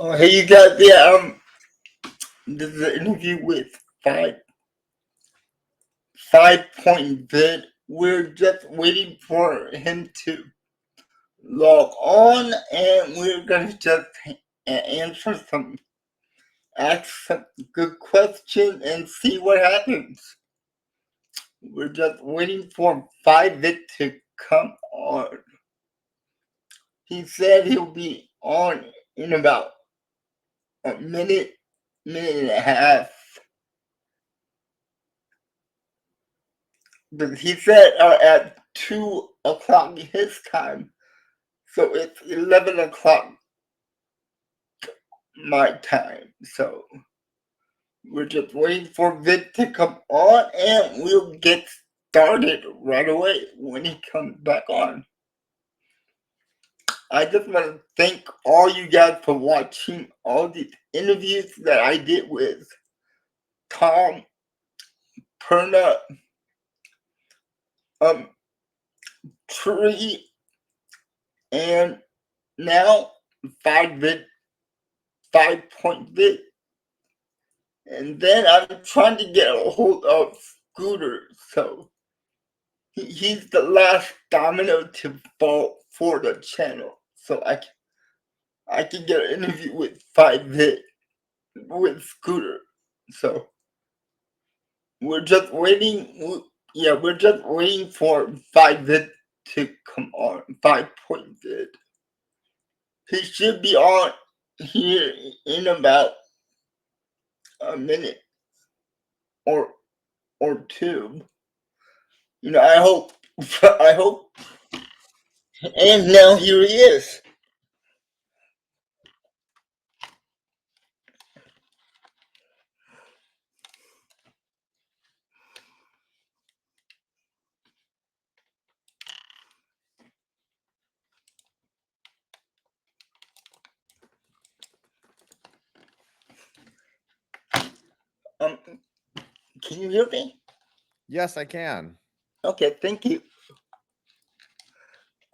Oh, hey, you got the this is an interview with five point vid. We're just waiting for him to log on, and we're gonna just answer ask some good questions, and see what happens. We're just waiting for 5vid to come on. He said he'll be on in about a minute and a half. But he said at 2 o'clock his time, so it's 11 o'clock my time. So we're just waiting for Vid to come on, and we'll get started right away when he comes back on. I just want to thank all you guys for watching all these interviews that I did with Tom, Perna, Tree, and now 5 point vid. And then I'm trying to get a hold of Scooter, so he's the last domino to fall for the channel. So I can get an interview with 5vid with Scooter. So we're just waiting. Yeah, we're just waiting for 5vid to come on. 5 point vid. He should be on here in about a minute or two. I hope. I hope. And now here he is. Um, can you hear me? Yes, I can. Okay, thank you.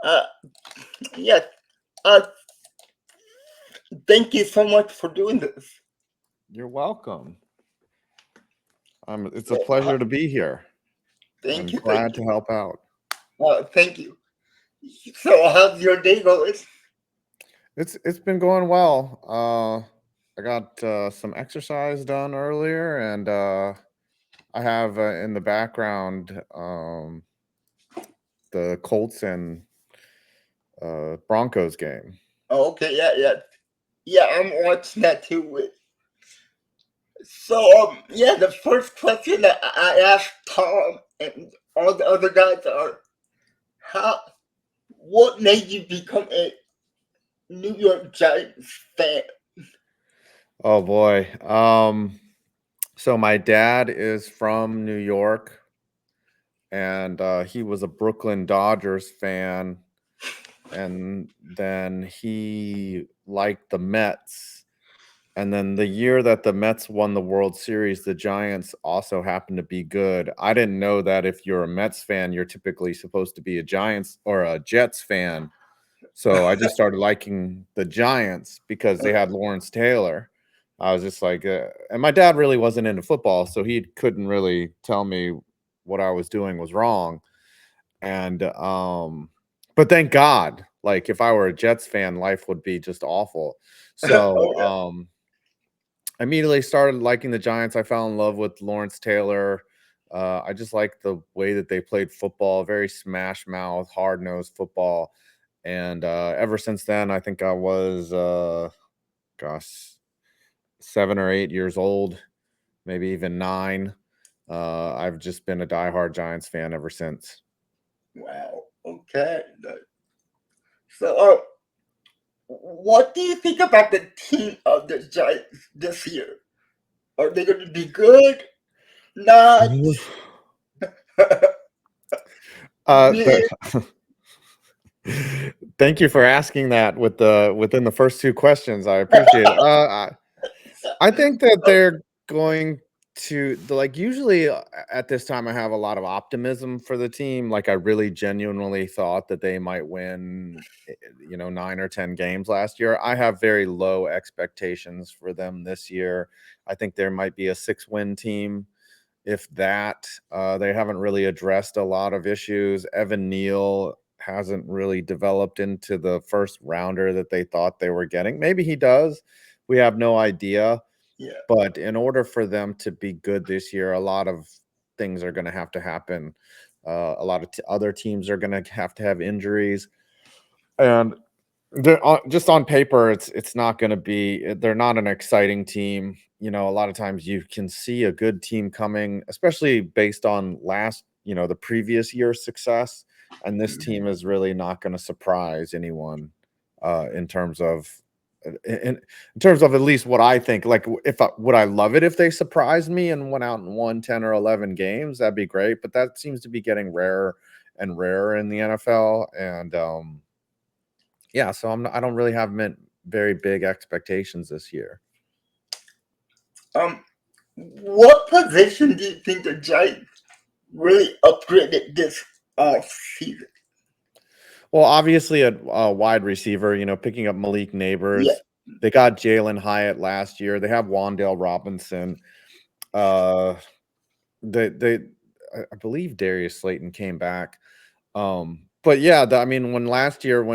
Uh, yes. Uh, thank you so much for doing this. You're welcome. It's a pleasure to be here. Thank I'm you. glad Thank to you. help out. Thank you. So, how's your day going? It's been going well. I got some exercise done earlier, and I have in the background the Colts and Broncos game. Oh, okay, yeah. I'm watching that too. So, yeah. The first question that I asked Tom and all the other guys are, how, what made you become a New York Giants fan? Oh boy. So my dad is from New York, and he was a Brooklyn Dodgers fan, and then he liked the Mets. And then the year that the Mets won the World Series, the Giants also happened to be good. I didn't know that if you're a Mets fan, you're typically supposed to be a Giants or a Jets fan. So I just started liking the Giants because they had Lawrence Taylor. I was just like, and my dad really wasn't into football, so he couldn't really tell me what I was doing was wrong. And but thank God, like if I were a Jets fan, life would be just awful. So Oh, yeah. I immediately started liking the Giants. I fell in love with Lawrence Taylor. I just like the way that they played football, very smash mouth, hard nosed football. And ever since then, I think I was, gosh, 7 or 8 years old, maybe even 9. I've just been a diehard Giants fan ever since. Wow. Okay. So, what do you think about the team of the Giants this year? Are they going to be good? Not. The Thank you for asking that within the first 2 questions. I appreciate it. I think that they're going like usually at this time I have a lot of optimism for the team. Like I really genuinely thought that they might win, 9 or 10 games last year. I have very low expectations for them this year. I think there might be a 6-win team, if that. They haven't really addressed a lot of issues. Evan Neal hasn't really developed into the first rounder that they thought they were getting. Maybe he does. We have no idea. Yeah. But in order for them to be good this year, a lot of things are going to have to happen. A lot of other teams are going to have injuries, and just on paper, it's not going to be. They're not an exciting team. A lot of times you can see a good team coming, especially based on the previous year's success. And this team is really not going to surprise anyone in terms of in terms of at least what I think. Like, if would I love it if they surprised me and went out and won 10 or 11 games? That'd be great. But that seems to be getting rarer and rarer in the NFL. And yeah, so I don't really have very big expectations this year. Um, what position do you think the Giants really upgraded this off season? Well, obviously a wide receiver, picking up Malik Yeah. Neighbors. They got Jalen Hyatt last year. They have Wandale Robinson. Uh, they I believe Darius Slayton came back. But yeah, I mean, when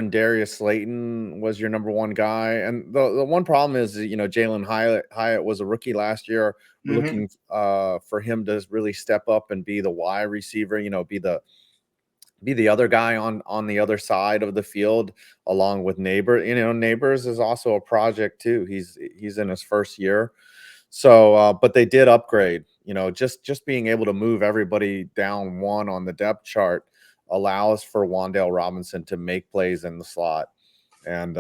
Darius Slayton was your number one guy, and the one problem is, Jalen Hyatt was a rookie last year. We're Mm-hmm. looking for him to really step up and be the wide receiver, be the other guy on the other side of the field along with Neighbors is also a project too. He's in his first year. So but they did upgrade. Just being able to move everybody down one on the depth chart allows for Wandale Robinson to make plays in the slot. And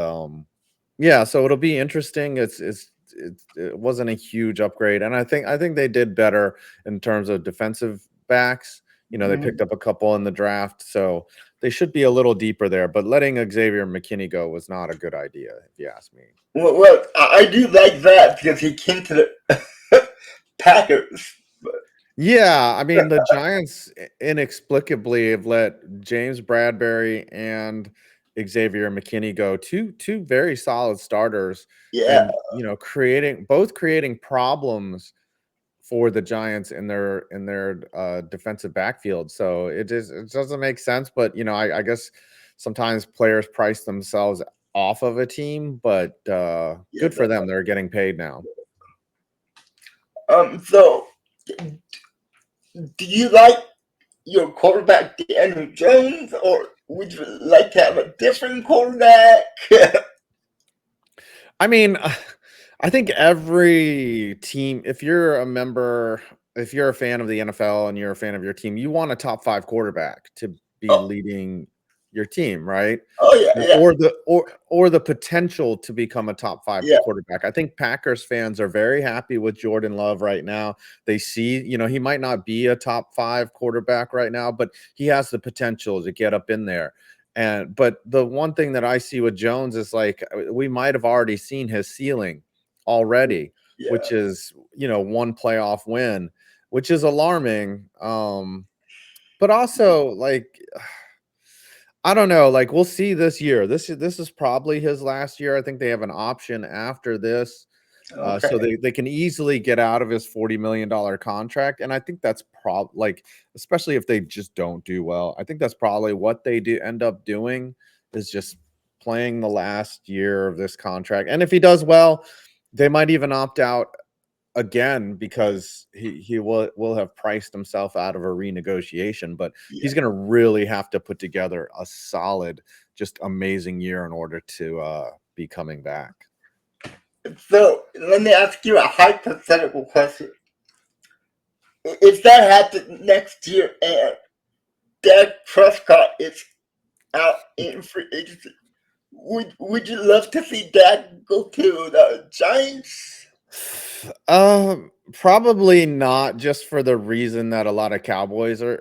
yeah, so it'll be interesting. It wasn't a huge upgrade, and I think they did better in terms of defensive backs. They Mm-hmm. picked up a couple in the draft, so they should be a little deeper there. But letting Xavier McKinney go was not a good idea, if you ask me. Well, I do like that because he came to the Packers. But, Yeah, I mean, the Giants inexplicably have let James Bradbury and Xavier McKinney go, two very solid starters, yeah. and creating problems for the Giants in their defensive backfield. So it doesn't make sense, but I guess sometimes players price themselves off of a team, but Yeah. good for them. They're getting paid now. So, do you like your quarterback, Daniel Jones, or would you like to have a different quarterback? I mean, I think every team, if you're a fan of the NFL and you're a fan of your team, you want a top 5 quarterback to be oh, leading your team, right? oh yeah, yeah, Or the potential to become a top 5 yeah, quarterback. I think Packers fans are very happy with Jordan Love right now. They see, he might not be a top 5 quarterback right now, but he has the potential to get up in there. But the one thing that I see with Jones is, like, we might have already seen his ceiling already, yeah. which is, one playoff win, which is alarming. But also, like, I don't know, like, we'll see this year. This is probably his last year. I think they have an option after this. So Okay, they can easily get out of his $40 million contract, and I think that's like, especially if they just don't do well. I think that's probably what they do end up doing, is just playing the last year of this contract. And if he does well, they might even opt out again, because he will have priced himself out of a renegotiation. But yeah. he's going to really have to put together a solid, just amazing year in order to be coming back. So let me ask you a hypothetical question. If that happened next year and Dak Prescott is out in free agency, would you love to see Dak go to the Giants? Probably not, just for the reason that a lot of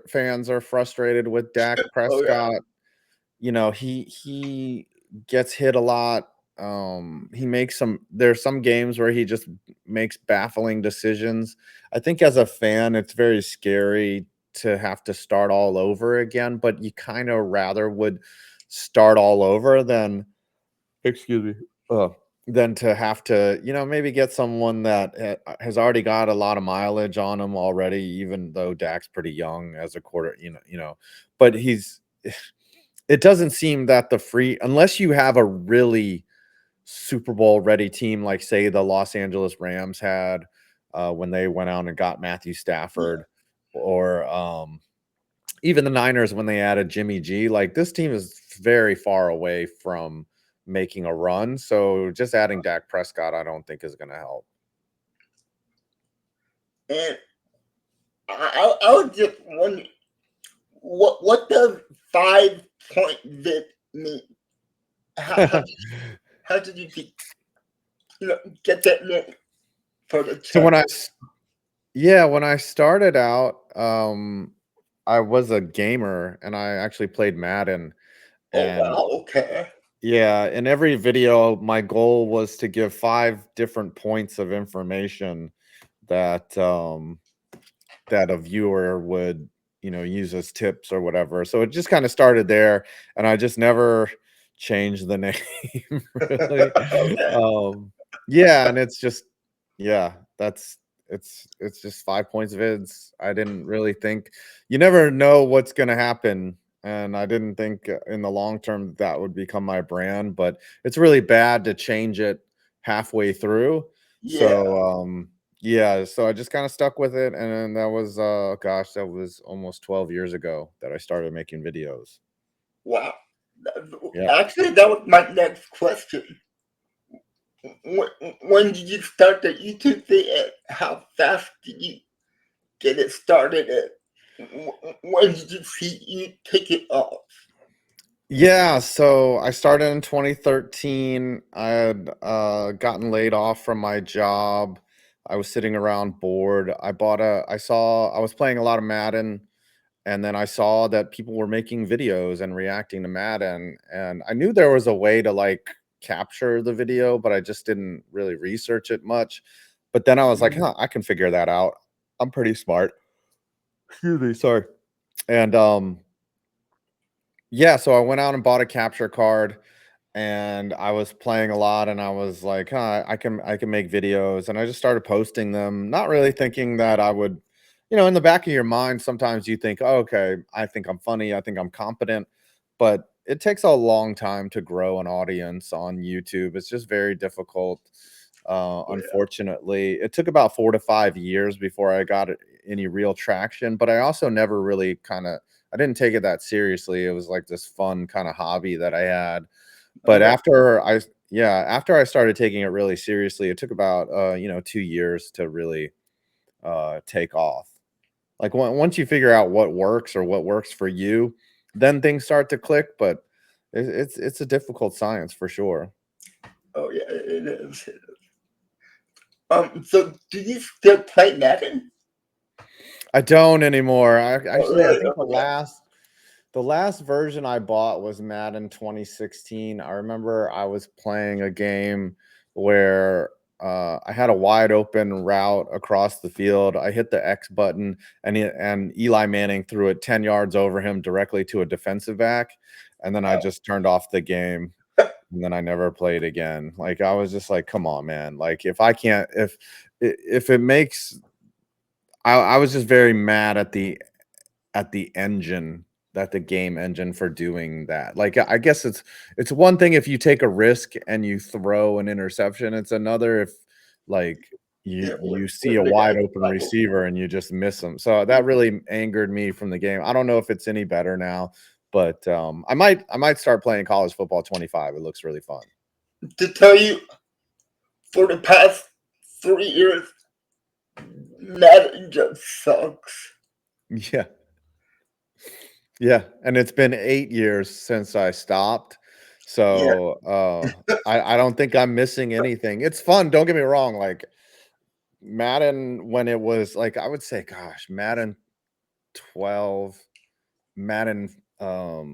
fans are frustrated with Dak Oh yeah, Prescott. He gets hit a lot. he makes there's some games where he just makes baffling decisions. I think as a fan, it's very scary to have to start all over again, but you kind of rather would start all over than excuse me, than to have to, maybe get someone that has already got a lot of mileage on him already, even though Dak's pretty young as a quarter, but it doesn't seem that the free unless you have a really Super Bowl ready team, like say the Los Angeles Rams had when they went out and got Matthew Yeah. Stafford, or even the Niners when they added Jimmy G. Like this team is very far away from making a run. So just adding Dak Prescott, I don't think is going to help. And I was just wondering, what does 5 point vid mean? How, how did you get that name for the So channel? when I started out, I was a gamer and I actually played Madden. Oh And wow, okay. yeah, in every video, my goal was to give 5 different points of information that that a viewer would, use as tips or whatever. So it just kind of started there, and I just never changed the name really. Okay. Yeah, and it's just yeah, it's just 5 points vids. I didn't really think you never know what's gonna happen. And I didn't think in the long term that would become my brand, but it's really bad to change it halfway through. Yeah. So yeah, so I just kinda stuck with it, and then that was, gosh, that was almost 12 years ago that I started making videos. Wow. Yeah. Actually, that was my next question. When, when did you start the YouTube thing, and how fast did you get it started? And when did you see you take it off? Yeah, so I started in 2013. I had, gotten laid off from my job. I was sitting around bored. I was playing a lot of Madden, and then I saw that people were making videos and reacting to Madden, and I knew there was a way to, like, capture the video, but I just didn't really research it much. But then I was like, "Huh, I can figure that out. I'm pretty smart." Excuse me, sorry. And, yeah, so I went out and bought a capture card, and I was playing a lot, and I was like, "Huh, I can make videos," and I just started posting them, not really thinking that I would in the back of your mind, sometimes you think, "Oh, okay, I think I'm funny, I think I'm competent," but it takes a long time to grow an audience on YouTube. It's just very difficult. Yeah. Unfortunately, it took about 4 to 5 years before I got any real traction, but I also never really I didn't take it that seriously. It was like this fun kind of hobby that I had. But Okay. after I started taking it really seriously, it took about 2 years to really take off. Like once you figure out what works or what works for you, then things start to click, but it's a difficult science for sure. Oh yeah, it is. So do you still play Madden? I don't anymore. Oh I really? think Okay. the last version I bought was Madden 2016. I remember I was playing a game where I had a wide open route across the field. I hit the X button, and Eli Manning threw it 10 yards over him directly to a defensive back, and then I Wow. just turned off the game, and then I never played again. Like I was just like, come on, man. Like if I can't if it makes I was just very mad at the engine, that the game engine for doing that. Like, I guess it's one thing if you take a risk and you throw an interception. It's another if, like, Yeah, you see when a the guy wide is open wide open. receiver and you just miss them. So that really angered me from the game. I don't know if it's any better now, but, I might start playing college football 25. It looks really fun. To tell you, for the past 3 years, Madden just sucks. Yeah. Yeah, and it's been 8 years since I stopped, Yeah. so, I don't think I'm missing anything. It's fun, don't get me wrong, like, Madden when it was like, I would say, gosh, Madden 12, Madden, gosh,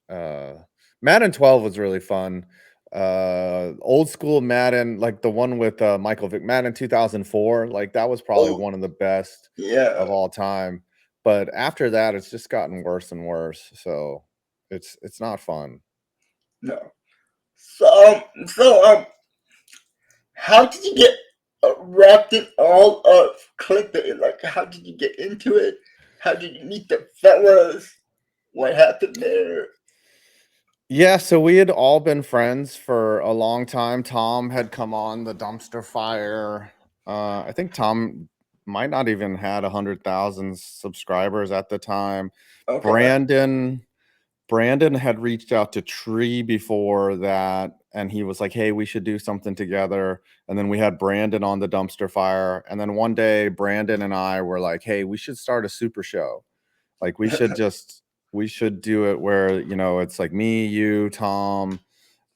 gosh, Madden 12 was really fun. Old school Madden, like the one with Michael Vick, Madden 2004, like that was probably Oh, one of the best yeah. of all time. But after that, it's just gotten worse and worse. So it's not fun. No. So, how did you get wrapped in all of clickbait? Like, how did you get into it? How did you meet the fellas? What happened there? Yeah, so we had all been friends for a long time. Tom had come on the dumpster fire. I think Tom might not even had 100,000 subscribers at the time. Okay. Brandon Brandon had reached out to Tree before that, and he was like, "Hey, we should do something together." And then we had Brandon on the dumpster fire, and then one day Brandon and I were like, "Hey, we should start a super show. Like we should do it where, it's like me, you, Tom,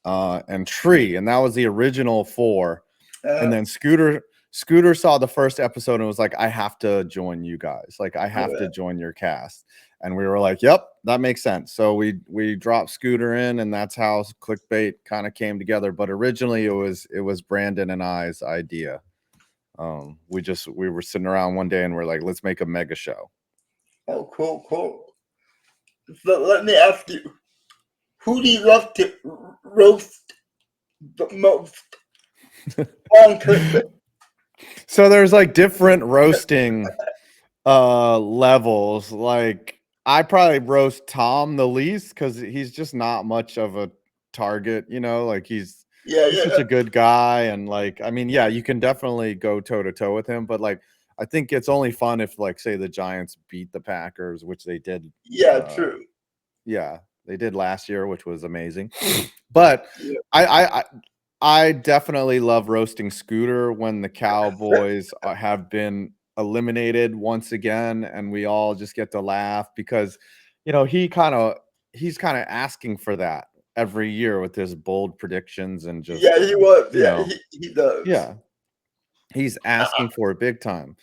and Tree." And that was the original four. And uh, then Scooter saw the first episode and was like, "I have to join you guys. Like, I have to yeah. join your cast." And we were like, "Yep, that makes sense." So we dropped Scooter in, and that's how Clickbait kind of came together. But originally it was Brandon and I's idea. We were sitting around one day and we're like, "Let's make a mega show." Oh, cool, cool. So let me ask you, who do you love to roast the most on clickbait? So there's like different roasting levels. Like, I probably roast Tom the least because he's just not much of a target, like Yeah, he's such yeah, a good guy. And like, I mean, yeah, you can definitely go toe to toe with him, but like, I think it's only fun if, like, say the Giants beat the Packers, which they did. yeah, uh true. yeah, they did last year, which was amazing. But Yeah, I I definitely love roasting Scooter when the Cowboys have been eliminated once again, and we all just get to laugh because, he's kind of asking for that every year with his bold predictions and just, yeah, he was. you Yeah, know, he does. yeah, he's Uh, asking for it big time.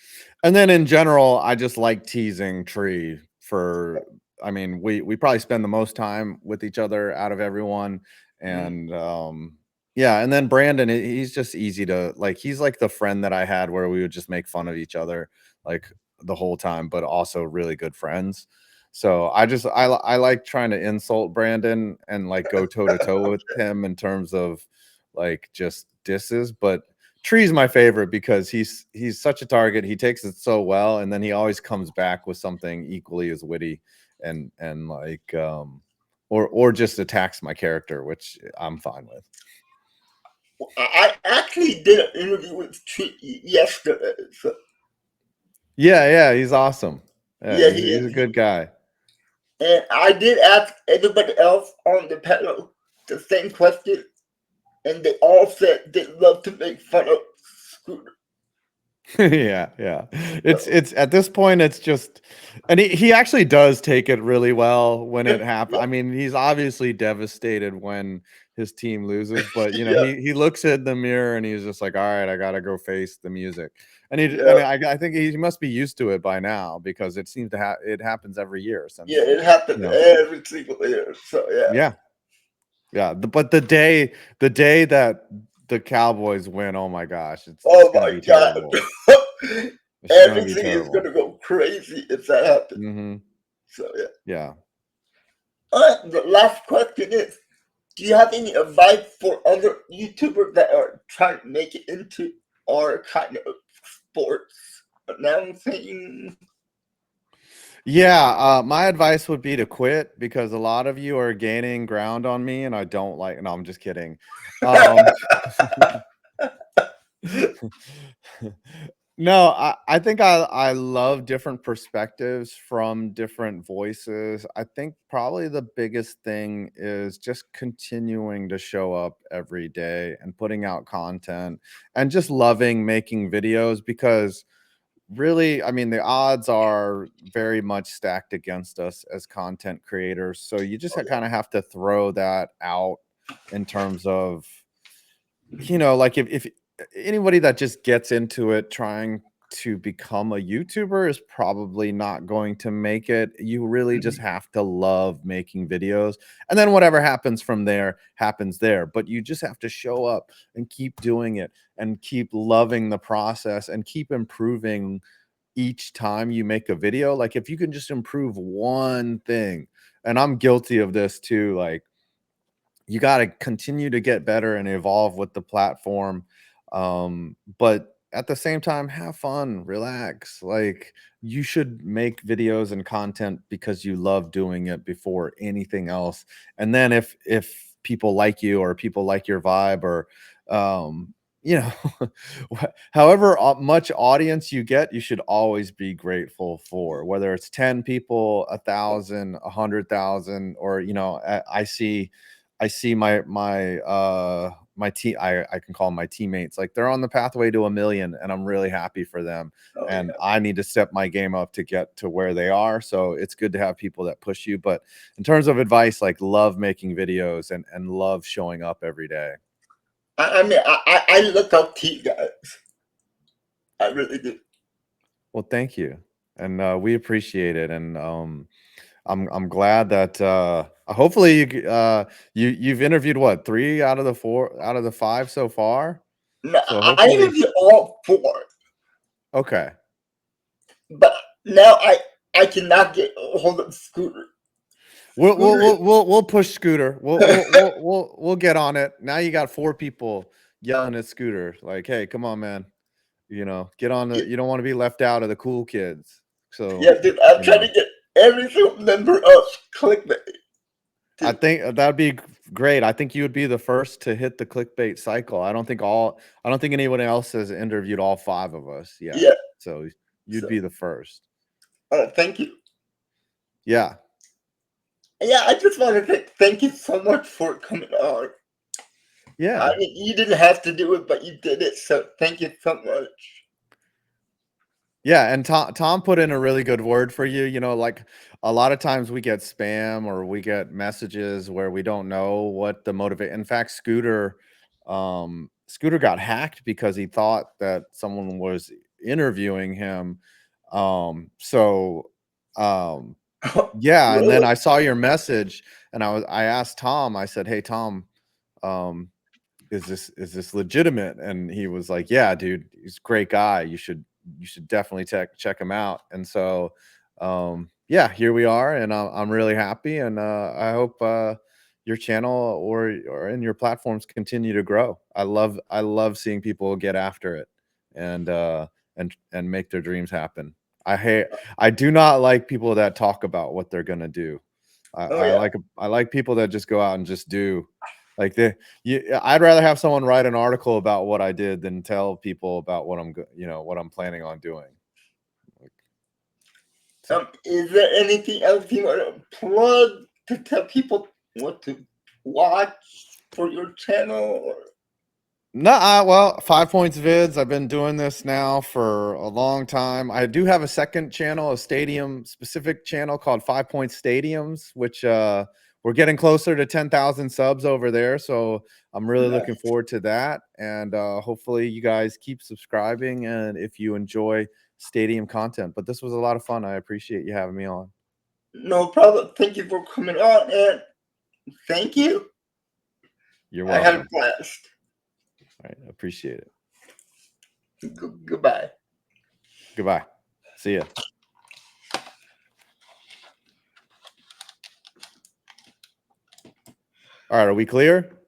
And then in general, I just like teasing Tree for, I mean, we probably spend the most time with each other out of everyone. mm, And yeah, and then Brandon, he's just easy to like, he's like the friend that I had where we would just make fun of each other like the whole time, but also really good friends. So I like trying to insult Brandon and like go toe to toe with him in terms of like just disses. But Tree's my favorite because he's such a target. He takes it so well, and then he always comes back with something equally as witty and like or just attacks my character, which I'm fine with. I actually did an interview with Tree yesterday. So Yeah, yeah, he's awesome. Yeah, yeah, he's he he's a is. good guy. And I did ask everybody else on the panel the same question, and they all said they love to make fun of Scooter. Yeah, yeah. It's So it's at this point, it's just, and he actually does take it really well when it happens. yeah, I mean, he's obviously devastated when his team loses, but yeah, he looks in the mirror and he's just like, "All right, I gotta go face the music." And yeah, I think he must be used to it by now because it seems to it happens every year yeah. since, It you happens know. every single year. So yeah. Yeah, yeah. But the day that the Cowboys win, oh my gosh, it's Oh gonna my be terrible. god. It's just gonna be Everything is terrible. gonna go crazy if that happens. Hmm. So yeah. Yeah. Alright, the last question is, do you have any advice for other YouTubers that are trying to make it into our kind of sports announcing? Yeah, my advice would be to quit because a lot of you are gaining ground on me, and I don't like. No, I'm just kidding. Um, no, I think I love different perspectives from different voices. I think probably the biggest thing is just continuing to show up every day and putting out content and just loving making videos because really, I mean, the odds are very much stacked against us as content creators. So you just Oh kind yeah. of have to throw that out in terms of, like if anybody that just gets into it trying to become a YouTuber is probably not going to make it. You really just Mhm. have to love making videos. And then whatever happens from there happens there. But you just have to show up and keep doing it and keep loving the process and keep improving each time you make a video. Like if you can just improve one thing, and I'm guilty of this too, like you got to continue to get better and evolve with the platform. But at the same time, have fun, relax. Like you should make videos and content because you love doing it before anything else. And then if people like you or people like your vibe or you know however much audience you get, you should always be grateful for, whether it's 10 people, 1,000, 100,000, or I see my team, I can call them my teammates, like they're on the pathway to 1,000,000 and I'm really happy for them. Oh And yeah. I need to step my game up to get to where they are. So it's good to have people that push you. But in terms of advice, like love making videos and love showing up every day. I mean, I look up to you guys. I really do. Well, thank you. And we appreciate it. And I'm glad that hopefully you've interviewed what, 3 out of the 4 out of the 5 so far. No, So I hopefully, interviewed all four, okay. but now I cannot get a hold of Scooter. Scooter. We'll push Scooter. We'll get on it. Now you got 4 people yelling at Scooter like, "Hey, come on, man. Get on the, you don't want to be left out of the cool kids." So, Yeah, dude, I'm you trying to know, get every single member of Clickbait. I Dude, think that'd be great. I think you would be the first to hit the clickbait cycle. I don't think anyone else has interviewed all 5 of us yet. yeah. So you'd So, be the first. thank you. Yeah. Yeah, I just want to say thank you so much for coming on. I Yeah. mean, you didn't have to do it, but you did it. So thank you so much. Yeah, and Tom put in a really good word for you. Like a lot of times we get spam or we get messages where we don't know what the motivate. In fact, Scooter got hacked because he thought that someone was interviewing him. So yeah, and then Really? I saw your message and I asked Tom, I said, "Hey Tom, um, is this legitimate?" And he was like, "Yeah, dude, he's a great guy. You should definitely check him out." And so yeah, here we are, and I'm really happy, and I hope your channel or in your platforms continue to grow. I love seeing people get after it and and make their dreams happen. I do not like people that talk about what they're gonna do. I, Oh I yeah. like I like people that just go out and just do. Like I'd rather have someone write an article about what I did than tell people about what I'm planning on doing. Like, so Is there anything else you want to plug to tell people what to watch for your channel? Or... no, well, 5 Points Vids. I've been doing this now for a long time. I do have a second channel, a stadium specific channel called 5 Point Stadiums, which we're getting closer to 10,000 subs over there. So I'm really looking Nice. forward to that. And hopefully you guys keep subscribing and if you enjoy stadium content. But this was a lot of fun. I appreciate you having me on. No problem. Thank you for coming on, and thank you. You're I had a welcome. blast. All right. Appreciate it. Goodbye. Goodbye. See ya. All right. Are we clear?